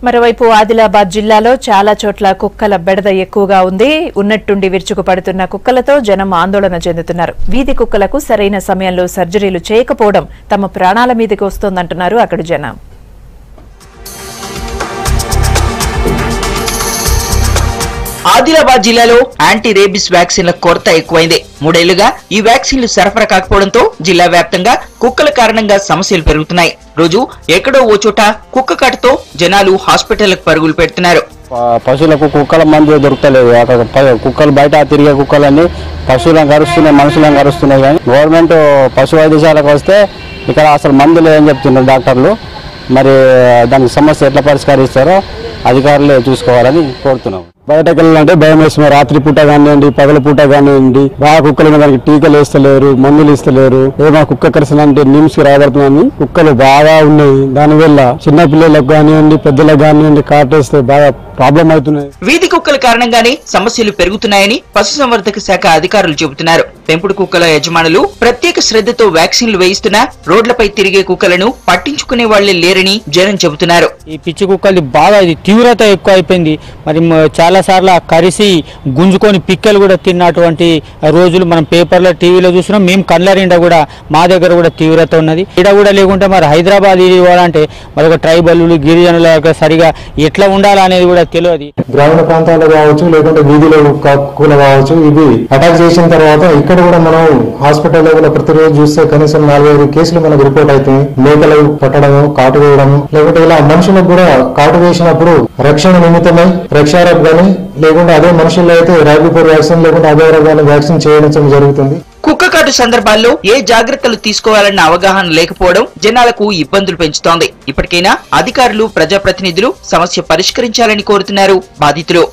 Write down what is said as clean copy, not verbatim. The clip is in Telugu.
మరోవైపు ఆదిలాబాద్ జిల్లాలో చాలా చోట్ల కుక్కల బెడద ఎక్కువగా ఉంది. ఉన్నట్టుండి విరుచుకుపడుతున్న కుక్కలతో జనం ఆందోళన చెందుతున్నారు. వీధి కుక్కలకు సరైన సమయంలో సర్జరీలు చేయకపోవడం తమ ప్రాణాల మీదకి వస్తోందంటున్నారు అక్కడి జనం. ఆదిలాబాద్ జిల్లాలో యాంటీ రేబిస్ వ్యాక్సిన్ల కొరత ఎక్కువైంది. 3 ఏళ్లుగా ఈ వ్యాక్సిన్లు సరఫరా కాకపోవడంతో జిల్లా వ్యాప్తంగా కుక్కల కారణంగా సమస్యలు పెరుగుతున్నాయి. రోజు ఎక్కడో ఓ చోట కుక్క కాటుతో జనాలు హాస్పిటల్లకు పరుగులు పెడుతున్నారు. పశువులకు కుక్కల మందు దొరకలేదు. అక్కడ కుక్కలు బయట తిరిగే కుక్కలన్నీ పశువులను కరుస్తున్నాయి, మనుషులను కరుస్తున్నాయి. కానీ గవర్నమెంట్ పశు వైద్యశాలకు వస్తే ఇక్కడ అసలు మందు లేదని చెప్తున్నారు డాక్టర్లు. మరి దానికి సమస్య ఎట్లా పరిష్కరిస్తారో అధికారులే చూసుకోవాలని కోరుతున్నాం. బయటకు వెళ్ళాలంటే భయం వేస్తుంది. రాత్రి పూట కానివ్వండి, పగల పూట కానివ్వండి, బాగా కుక్కల మీద టీకాలు వేస్తలేరు, మందులు ఇస్తలేరు. ఏమో కుక్క కరిసినంటే నిమ్స్ కి రాబడుతున్నాయి. కుక్కలు బాగా ఉన్నాయి. దానివల్ల చిన్న పిల్లలకు కానివ్వండి, పెద్దలకు కానివ్వండి కాటేస్తే బాగా ప్రాబ్లం అవుతున్నాయి. వీధి కుక్కల కారణంగానే సమస్యలు పెరుగుతున్నాయని పశుసంవర్ధక శాఖ అధికారులు చెబుతున్నారు. పెంపుడు కుక్కల యజమానులు ప్రత్యేక శ్రద్ధతో వ్యాక్సిన్లు వేయిస్తున్నా రోడ్లపై తిరిగే కుక్కలను పట్టించుకునే వాళ్లే లేరని జనం చెబుతున్నారు. ఈ పిచ్చి కుక్కలు బాగా తీవ్రత ఎక్కువ అయిపోయింది. మరి చాలా సార్లు కరిసి గుంజుకొని పిక్కలు కూడా తిన్నటువంటి రోజులు మనం పేపర్లో టీవీలో చూస్తున్నాం. మేము కళ్ళరిండా కూడా మా దగ్గర కూడా తీవ్రత ఉన్నది. ఈడ కూడా లేకుంటే మరి హైదరాబాద్ ఇవ్వాలంటే మరి ఒక ట్రైబల్ గిరిజనుల సరిగా ఎట్లా ఉండాలనేది కూడా తెలియదు. గ్రామీణ ప్రాంతాల్లో కావచ్చు, లేకుంటే వీధిలో కుక్కలు కావచ్చు, ఇవి అటాక్ చేసిన తర్వాత ఇక్కడ కూడా మనం హాస్పిటల్లో కూడా ప్రతిరోజు చూస్తే కనీసం 4-5 కేసులు మనకు రిపోర్ట్ అవుతాయి. మేకలు పట్టడము, కాటు వేయడము, లేకుంటే ఇలా మనుషులకు కూడా కాటు వేసినప్పుడు రక్షణ నిమిత్తమై రక్షారబ్ గానీ, లేకుంటే అదే మనుషుల్లో అయితే ర్యాబిడ్ వ్యాక్సిన్ లేకుంటే అదే గానీ వ్యాక్సిన్ చేయడం జరుగుతుంది. కుక్క కాటు సందర్భాల్లో ఏ జాగ్రత్తలు తీసుకోవాలన్న అవగాహన లేకపోవడం జనాలకు ఇబ్బందులు పెంచుతోంది. ఇప్పటికైనా అధికారులు, ప్రజాప్రతినిధులు సమస్య పరిష్కరించాలని కోరుతున్నారు బాధితులు.